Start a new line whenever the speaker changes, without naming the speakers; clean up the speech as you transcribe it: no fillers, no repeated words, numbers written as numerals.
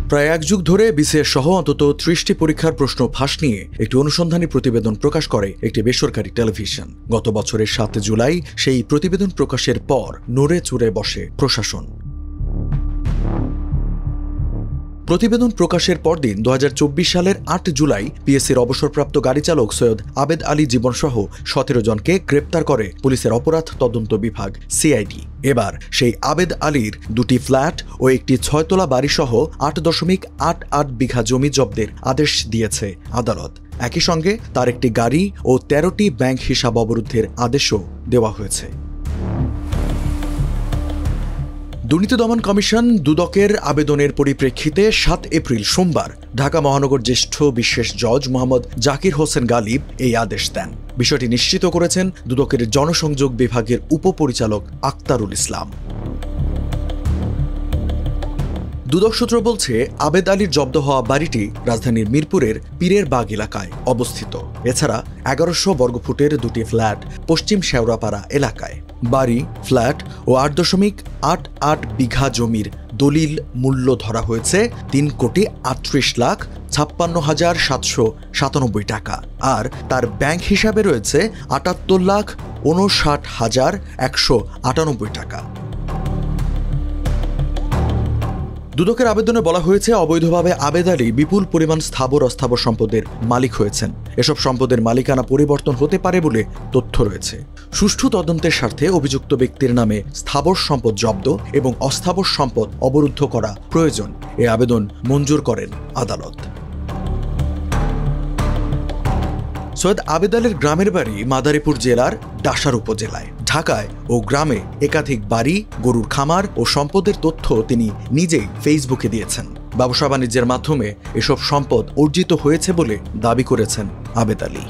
প্রায় এক যুগ ধরে বিসিএস সহ অন্তত ৩০টি পরীক্ষার প্রশ্ন ফাঁস নিয়ে একটি অনুসন্ধানী প্রতিবেদন প্রকাশ করে একটি বেসরকারি টেলিভিশন। গত বছরের ৭ জুলাই সেই প্রতিবেদন প্রকাশের পর নড়ে চড়ে বসে প্রশাসন। প্রতিবেদন প্রকাশের পরদিন ২০২৪ সালের ৮ জুলাই পিএসসির অবসরপ্রাপ্ত গাড়ি চালক সৈয়দ আবেদ আলী জীবনসহ ১৭ জনকে গ্রেপ্তার করে পুলিশের অপরাধ তদন্ত বিভাগ সিআইডি। এবার সেই আবেদ আলীর ২টি ফ্ল্যাট ও একটি ৬তলা বাড়িসহ ৮.৮৮ বিঘা জমি জব্দের আদেশ দিয়েছে আদালত। একই সঙ্গে তার একটি গাড়ি ও ১৩টি ব্যাংক হিসাব অবরুদ্ধের আদেশও দেওয়া হয়েছে। দুর্নীতি দমন কমিশন দুদকের আবেদনের পরিপ্রেক্ষিতে ৭ এপ্রিল সোমবার ঢাকা মহানগর জ্যেষ্ঠ বিশেষ জজ মোহাম্মদ জাকির হোসেন গালিব এই আদেশ দেন। বিষয়টি নিশ্চিত করেছেন দুদকের জনসংযোগ বিভাগের উপপরিচালক আক্তারুল ইসলাম। দুদক সূত্র বলছে, আবেদ আলীর জব্দ হওয়া বাড়িটি রাজধানীর মিরপুরের পীরের বাগ এলাকায় অবস্থিত। এছাড়া ১১০০ বর্গফুটের ২টি ফ্ল্যাট পশ্চিম শেওড়াপাড়া এলাকায়। বাড়ি, ফ্ল্যাট ও ৮.৮৮ বিঘা জমির দলিল মূল্য ধরা হয়েছে ৩,৩৫,৫৬,৭৯৭ টাকা। আর তার ব্যাংক হিসাবে রয়েছে ৭৮,৫৯,১৯৮ টাকা। দুদকের আবেদনে বলা হয়েছে, অবৈধভাবে আবেদ আলী বিপুল পরিমাণ স্থাবর অস্থাবর সম্পদের মালিক হয়েছেন। এসব সম্পদের মালিকানা পরিবর্তন হতে পারে বলে তথ্য রয়েছে। সুষ্ঠু তদন্তের স্বার্থে অভিযুক্ত ব্যক্তির নামে স্থাবর সম্পদ জব্দ এবং অস্থাবর সম্পদ অবরুদ্ধ করা প্রয়োজন। এ আবেদন মঞ্জুর করেন আদালত। সৈয়দ আবেদ আলীর গ্রামের বাড়ি মাদারীপুর জেলার ডাসার উপজেলায়। ঢাকায় ও গ্রামে একাধিক বাড়ি, গরুর খামার ও সম্পদের তথ্য তিনি নিজেই ফেসবুকে দিয়েছেন। ব্যবসা বাণিজ্যের মাধ্যমে এসব সম্পদ অর্জিত হয়েছে বলে দাবি করেছেন আবেদ আলী।